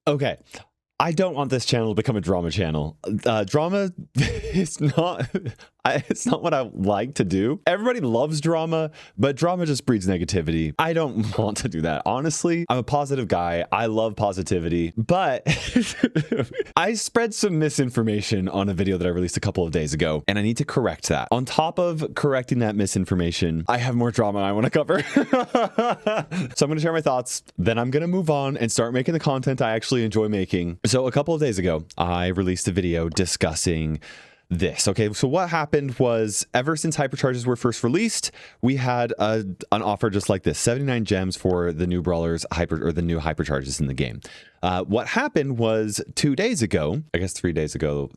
Okay. I don't want this channel to become a drama channel. Drama is not... it's not what I like to do. Everybody loves drama, but drama just breeds negativity. I don't want to do that. Honestly, I'm a positive guy. I love positivity, but I spread some misinformation on a video that I released a couple of days ago, and I need to correct that. On top of correcting that misinformation, I have more drama I want to cover. So I'm going to share my thoughts, then I'm going to move on and start making the content I actually enjoy making. So a couple of days ago, I released a video discussing this. Okay, so what happened was, ever since hypercharges were first released, we had an offer just like this: 79 gems for the new brawlers, the new hypercharges in the game. What happened was 2 days ago, I guess 3 days ago,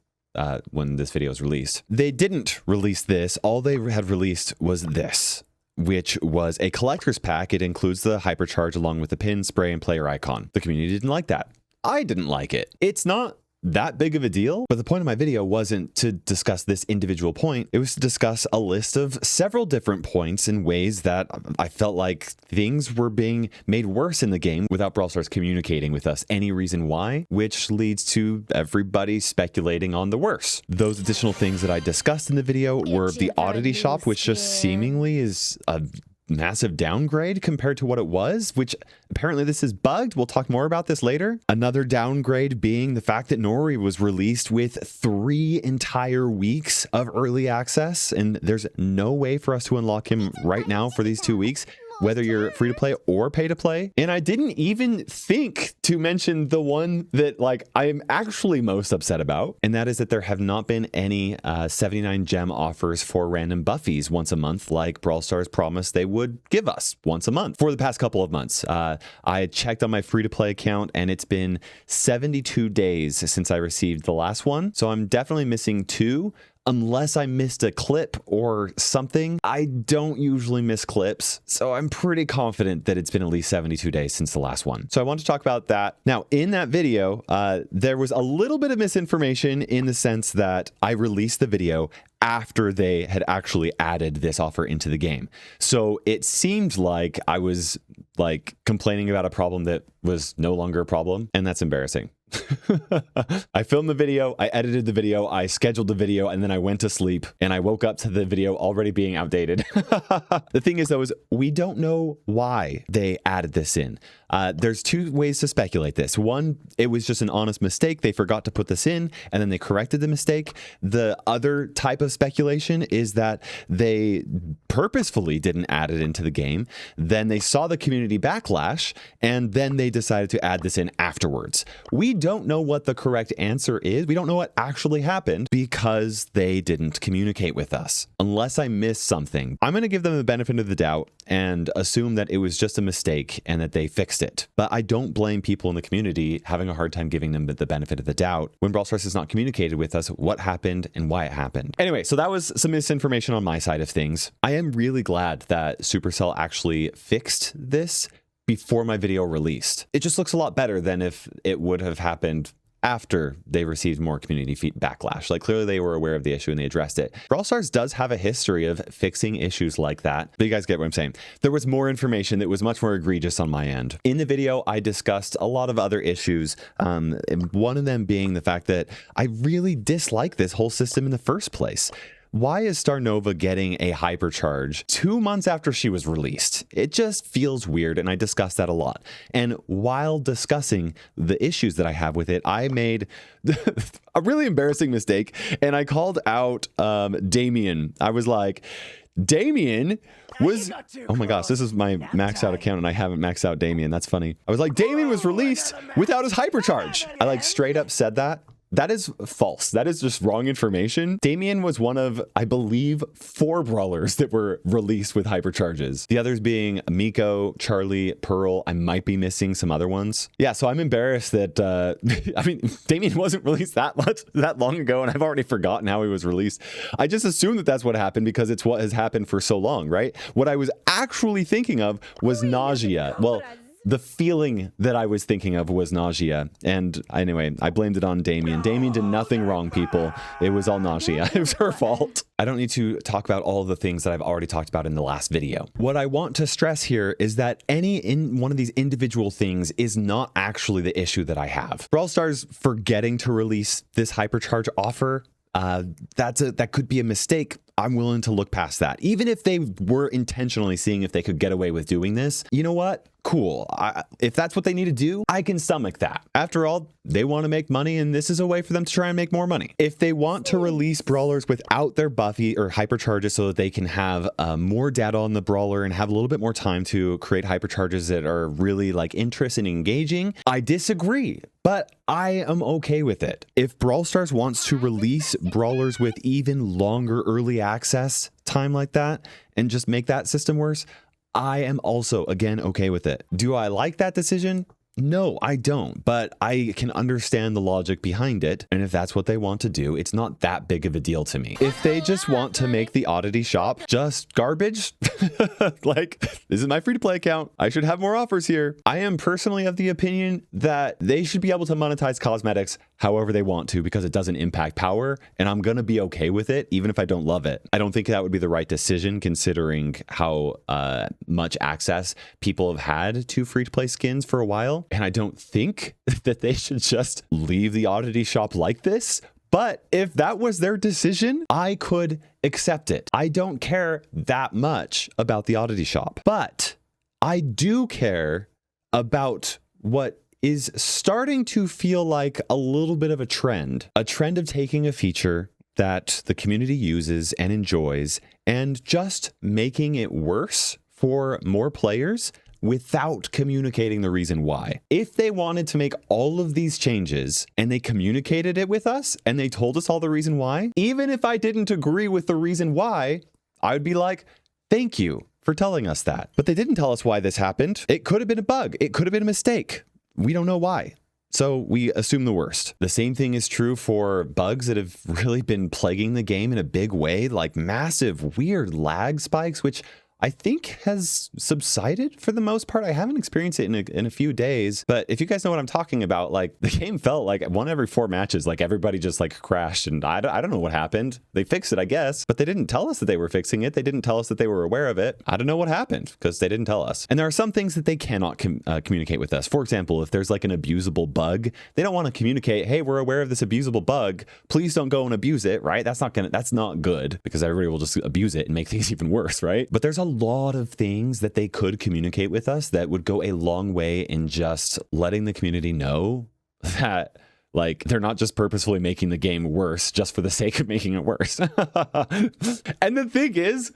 when this video was released, they didn't release this. All they had released was this, which was a collector's pack. It includes the hypercharge along with the pin, spray, and player icon. The community didn't like that. I didn't like it. It's not that big of a deal, but the point of my video wasn't to discuss this individual point. It was to discuss a list of several different points in ways that I felt like things were being made worse in the game without Brawl Stars communicating with us any reason why, which leads to everybody speculating on the worst. Those additional things that I discussed in the video were the oddity shop, which just seemingly is a massive downgrade compared to what it was, which apparently this is bugged. We'll talk more about this later. Another downgrade being the fact that Nori was released with 3 entire weeks of early access, and there's no way for us to unlock him right now for these 2 weeks, whether you're free to play or pay to play. And I didn't even think to mention the one that I'm actually most upset about, and that is that there have not been any 79 gem offers for random buffies once a month like Brawl Stars promised they would give us once a month for the past couple of months. I checked on my free to play account, and it's been 72 days since I received the last one, so I'm definitely missing 2. Unless I missed a clip or something. I don't usually miss clips, so I'm pretty confident that it's been at least 72 days since the last one. So I want to talk about that. Now, in that video, there was a little bit of misinformation in the sense that I released the video after they had actually added this offer into the game. So it seemed like I was complaining about a problem that was no longer a problem, and that's embarrassing. I filmed the video, I edited the video, I scheduled the video, and then I went to sleep, and I woke up to the video already being outdated. The thing is, though, is we don't know why they added this in. There's 2 ways to speculate this. One, it was just an honest mistake. They forgot to put this in, and then they corrected the mistake. The other type of speculation is that they purposefully didn't add it into the game. Then they saw the community backlash, and then they decided to add this in afterwards. We don't know what the correct answer is. We don't know what actually happened because they didn't communicate with us. Unless I missed something, I'm going to give them the benefit of the doubt and assume that it was just a mistake and that they fixed it. But I don't blame people in the community having a hard time giving them the benefit of the doubt when Brawl Stars has not communicated with us what happened and why it happened. Anyway, so that was some misinformation on my side of things. I am really glad that Supercell actually fixed this before my video released. It just looks a lot better than if it would have happened after they received more community backlash. Clearly they were aware of the issue and they addressed it. Brawl Stars does have a history of fixing issues like that, but you guys get what I'm saying. There was more information that was much more egregious on my end. In the video, I discussed a lot of other issues, one of them being the fact that I really dislike this whole system in the first place. Why is Starnova getting a hypercharge 2 months after she was released? It just feels weird, and I discussed that a lot. And while discussing the issues that I have with it, I made a really embarrassing mistake, and I called out Damien. I was like, Damien was... Oh my gosh, this is my maxed out account, and I haven't maxed out Damien. That's funny. I was like, Damien was released without his hypercharge. I straight up said that. That is false. That is just wrong information. Damien was one of, I believe, 4 brawlers that were released with hypercharges. The others being Miko, Charlie, Pearl. I might be missing some other ones. Yeah, so I'm embarrassed that, I mean, Damien wasn't released that long ago, and I've already forgotten how he was released. I just assumed that that's what happened because it's what has happened for so long, right? What I was actually thinking of was Nausea. Well, the feeling that I was thinking of was nausea. And anyway, I blamed it on Damien. Damien did nothing wrong, people. It was all nausea. It was her fault. I don't need to talk about all of the things that I've already talked about in the last video. What I want to stress here is that in one of these individual things is not actually the issue that I have. Brawl Stars forgetting to release this hypercharge offer, that could be a mistake. I'm willing to look past that. Even if they were intentionally seeing if they could get away with doing this, you know what? Cool. If that's what they need to do, I can stomach that. After all, they want to make money, and this is a way for them to try and make more money. If they want to release brawlers without their buffy or hypercharges so that they can have more data on the brawler and have a little bit more time to create hypercharges that are really like interesting and engaging, I disagree. But I am okay with it. If Brawl Stars wants to release brawlers with even longer early access time like that and just make that system worse, I am also, again, okay with it. Do I like that decision? No, I don't, but I can understand the logic behind it. And if that's what they want to do, it's not that big of a deal to me. If they just want to make the oddity shop just garbage, like, this is my free-to-play account, I should have more offers here. I am personally of the opinion that they should be able to monetize cosmetics however they want to because it doesn't impact power, and I'm gonna be okay with it even if I don't love it. I don't think that would be the right decision considering how much access people have had to free-to-play skins for a while. And I don't think that they should just leave the oddity shop like this. But if that was their decision, I could accept it. I don't care that much about the oddity shop, but I do care about what is starting to feel like a little bit of a trend of taking a feature that the community uses and enjoys and just making it worse for more players without communicating the reason why. If they wanted to make all of these changes and they communicated it with us and they told us all the reason why, even if I didn't agree with the reason why, I would be like, thank you for telling us that. But they didn't tell us why this happened. It could have been a bug. It could have been a mistake. We don't know why. So we assume the worst. The same thing is true for bugs that have really been plaguing the game in a big way, like massive weird lag spikes, which I think has subsided for the most part. I haven't experienced it in a few days, but if you guys know what I'm talking about, like the game felt like one every 4 matches, like everybody just like crashed, and I don't know what happened. They fixed it, I guess, but they didn't tell us that they were fixing it. They didn't tell us that they were aware of it. I don't know what happened because they didn't tell us. And there are some things that they cannot communicate with us. For example, if there's like an abusable bug, they don't want to communicate, hey, we're aware of this abusable bug. Please don't go and abuse it, right? That's not good because everybody will just abuse it and make things even worse, right? But there's a lot of things that they could communicate with us that would go a long way in just letting the community know that like they're not just purposefully making the game worse just for the sake of making it worse. And the thing is,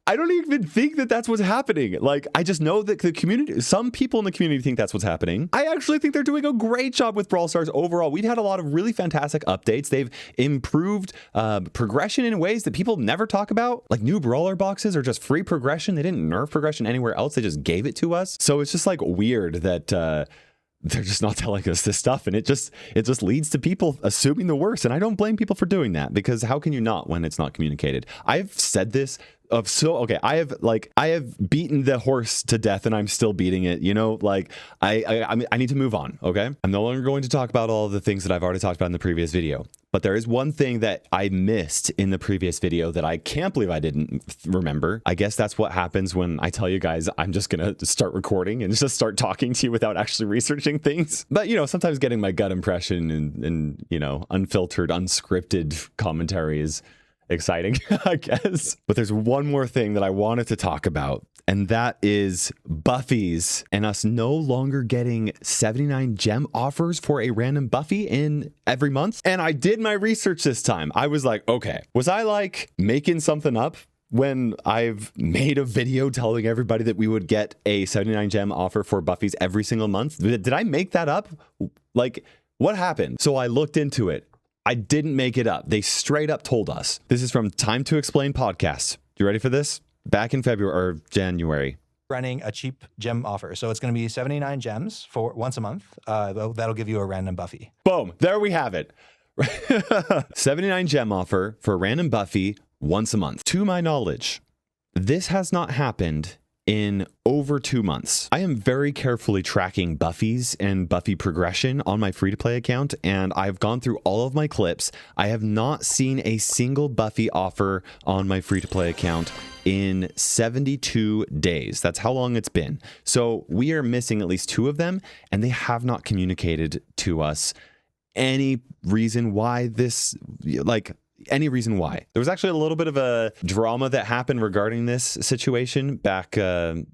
I don't even think that that's what's happening. Like, I just know that the community, some people in the community think that's what's happening. I actually think they're doing a great job with Brawl Stars overall. We've had a lot of really fantastic updates. They've improved progression in ways that people never talk about. Like new brawler boxes are just free progression. They didn't nerf progression anywhere else. They just gave it to us. So it's just like weird that they're just not telling us this stuff, and it just leads to people assuming the worst. And I don't blame people for doing that because how can you not when it's not communicated? I've said this I have beaten the horse to death and I'm still beating it, you know, like I need to move on. Okay. I'm no longer going to talk about all of the things that I've already talked about in the previous video, but there is one thing that I missed in the previous video that I can't believe I didn't remember. I guess that's what happens when I tell you guys I'm just going to start recording and just start talking to you without actually researching things. But, you know, sometimes getting my gut impression and you know, unfiltered, unscripted commentary is exciting, I guess. But there's one more thing that I wanted to talk about, and that is buffies and us no longer getting 79 gem offers for a random buffy in every month. And I did my research this time. I was like, okay, was I like making something up when I've made a video telling everybody that we would get a 79 gem offer for buffies every single month? Did I make that up? Like, what happened? So I looked into it. I didn't make it up. They straight up told us. This is from Time to Explain podcast. You ready for this? Back in February or January. Running a cheap gem offer. So it's going to be 79 gems for once a month. That'll give you a random buffy. Boom. There we have it. 79 gem offer for a random buffy once a month. To my knowledge, this has not happened in over 2 months. I am very carefully tracking buffies and buffy progression on my free-to-play account, and I've gone through all of my clips. I have not seen a single buffy offer on my free-to-play account in 72 days. That's how long it's been. So we are missing at least 2 of them, and they have not communicated to us any reason why this, any reason why. There was actually a little bit of a drama that happened regarding this situation back a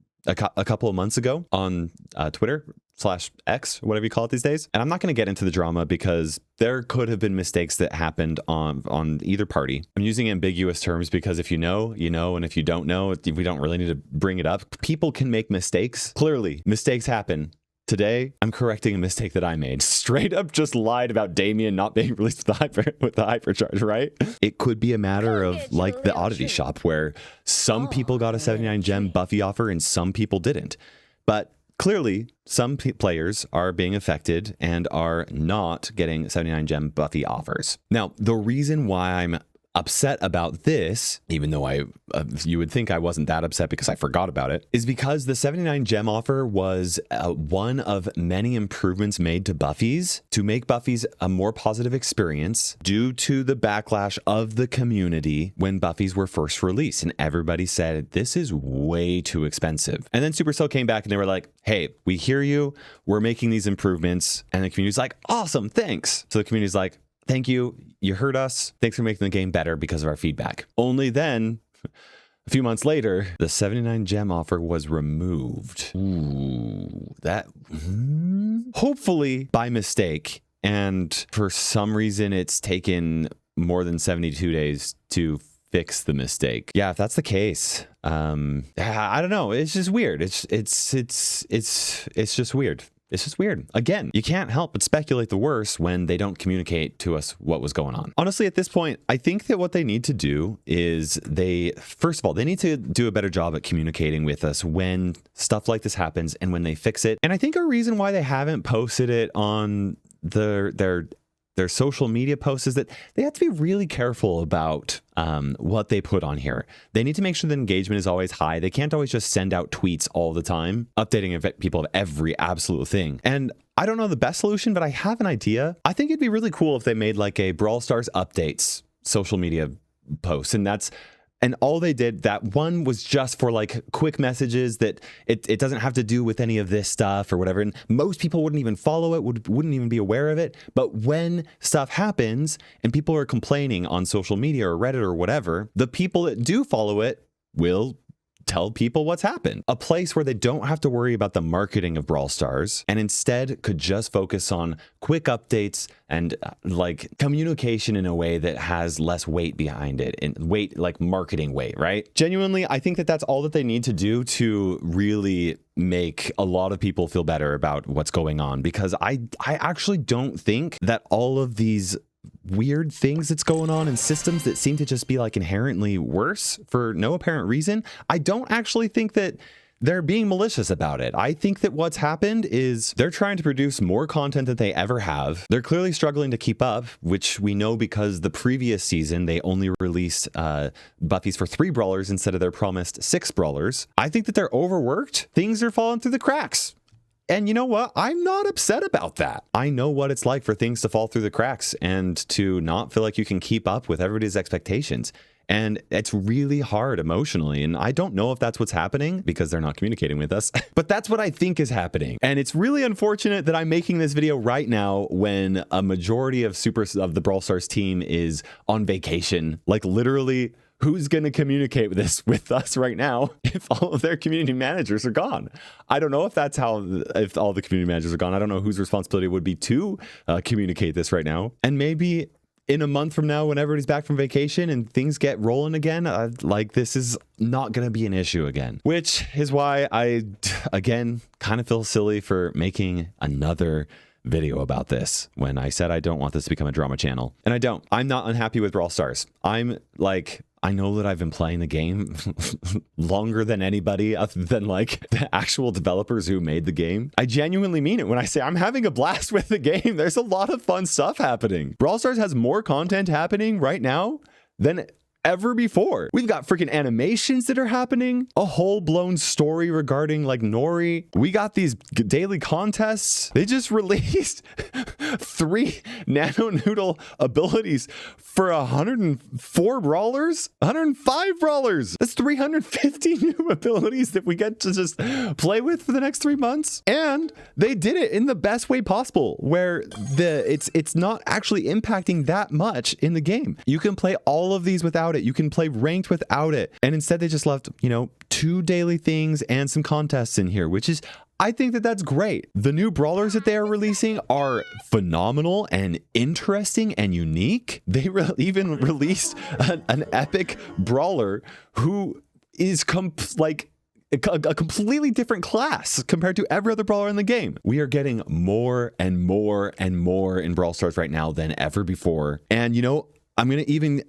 couple of months ago on Twitter/X, whatever you call it these days. And I'm not going to get into the drama because there could have been mistakes that happened on either party. I'm using ambiguous terms because if you know, you know, and if you don't know, we don't really need to bring it up. People can make mistakes. Clearly, mistakes happen. Today, I'm correcting a mistake that I made. Straight up just lied about Damien not being released with the hypercharge, right? It could be a matter of like the oddity shop where some people got a 79 gem buffy offer and some people didn't. But clearly, some players are being affected and are not getting 79 gem buffy offers. Now, the reason why I'm upset about this, even though you would think I wasn't that upset because I forgot about it, is because the 79 gem offer was one of many improvements made to buffies to make buffies a more positive experience due to the backlash of the community when buffies were first released. And everybody said, this is way too expensive. And then Supercell came back and they were like, hey, we hear you. We're making these improvements. And the community's like, awesome, thanks. So the community's like, thank you. You heard us. Thanks for making the game better because of our feedback. Only then, a few months later, the 79 gem offer was removed. Ooh, hopefully by mistake. And for some reason, it's taken more than 72 days to fix the mistake. Yeah, if that's the case, I don't know. It's just weird. It's just weird. It's just weird. Again, you can't help but speculate the worst when they don't communicate to us what was going on. Honestly, at this point, I think that what they need to do is first of all, they need to do a better job at communicating with us when stuff like this happens and when they fix it. And I think a reason why they haven't posted it on their social media posts is that they have to be really careful about what they put on here. They need to make sure the engagement is always high. They can't always just send out tweets all the time, updating people of every absolute thing. And I don't know the best solution, but I have an idea. I think it'd be really cool if they made like a Brawl Stars updates social media post. And all they did, that one was just for like quick messages that it doesn't have to do with any of this stuff or whatever. And most people wouldn't even follow it, wouldn't even be aware of it. But when stuff happens and people are complaining on social media or Reddit or whatever, the people that do follow it will tell people what's happened. A place where they don't have to worry about the marketing of Brawl Stars and instead could just focus on quick updates and like communication in a way that has less weight behind it, and weight, like marketing weight, right? Genuinely, I think that that's all that they need to do to really make a lot of people feel better about what's going on, because I actually don't think that all of these weird things that's going on in systems that seem to just be like inherently worse for no apparent reason, I don't actually think that they're being malicious about it. I think that what's happened is they're trying to produce more content than they ever have. They're clearly struggling to keep up, which we know because the previous season they only released buffies for 3 brawlers instead of their promised 6 brawlers. I think that they're overworked. Things are falling through the cracks. And you know what? I'm not upset about that. I know what it's like for things to fall through the cracks and to not feel like you can keep up with everybody's expectations. And it's really hard emotionally. And I don't know if that's what's happening because they're not communicating with us, but that's what I think is happening. And it's really unfortunate that I'm making this video right now when a majority of the Brawl Stars team is on vacation. Like literally, who's going to communicate this with us right now if all of their community managers are gone? I don't know if that's if all the community managers are gone. I don't know whose responsibility it would be to communicate this right now. And maybe in a month from now, when everybody's back from vacation and things get rolling again, like this is not going to be an issue again, which is why I, again, kind of feel silly for making another video about this when I said I don't want this to become a drama channel. And I don't. I'm not unhappy with Brawl Stars. I know that I've been playing the game longer than anybody other than like the actual developers who made the game. I genuinely mean it when I say I'm having a blast with the game. There's a lot of fun stuff happening. Brawl Stars has more content happening right now than ever before. We've got freaking animations that are happening, a whole blown story regarding like Nori. We got these daily contests. They just released 3 nano noodle abilities for 104 brawlers, 105 brawlers. That's 350 new abilities that we get to just play with for the next 3 months. And they did it in the best way possible, where it's not actually impacting that much in the game. You can play all of these without it. You can play ranked without it. And instead they just left, 2 daily things and some contests in here, which is, I think that that's great. The new brawlers that they are releasing are phenomenal and interesting and unique. They even released an epic brawler who is a completely different class compared to every other brawler in the game. We are getting more and more and more in Brawl Stars right now than ever before. And I'm going to even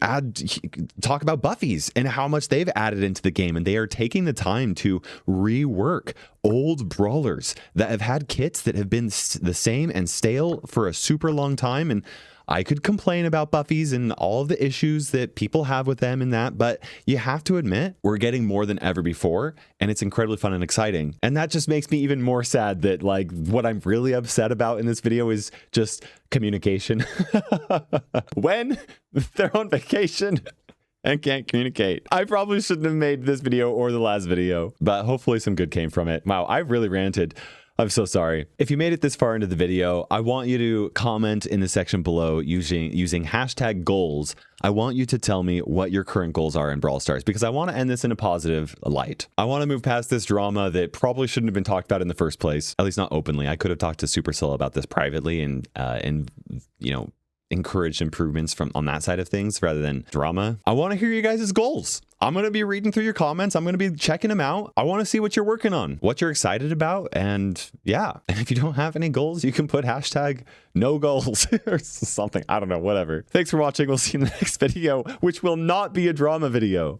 talk about buffies and how much they've added into the game. And they are taking the time to rework old brawlers that have had kits that have been the same and stale for a super long time. And I could complain about buffies and all of the issues that people have with them and that, but you have to admit we're getting more than ever before, and it's incredibly fun and exciting. And that just makes me even more sad that what I'm really upset about in this video is just communication. When they're on vacation and can't communicate. I probably shouldn't have made this video or the last video, but hopefully some good came from it. Wow, I've really ranted. I'm so sorry. If you made it this far into the video, I want you to comment in the section below using hashtag goals. I want you to tell me what your current goals are in Brawl Stars, because I want to end this in a positive light. I want to move past this drama that probably shouldn't have been talked about in the first place, at least not openly. I could have talked to Supercell about this privately and encouraged improvements on that side of things rather than drama. I want to hear you guys' goals. I'm going to be reading through your comments. I'm going to be checking them out. I want to see what you're working on, what you're excited about. And yeah, and if you don't have any goals, you can put hashtag no goals or something. I don't know, whatever. Thanks for watching. We'll see you in the next video, which will not be a drama video.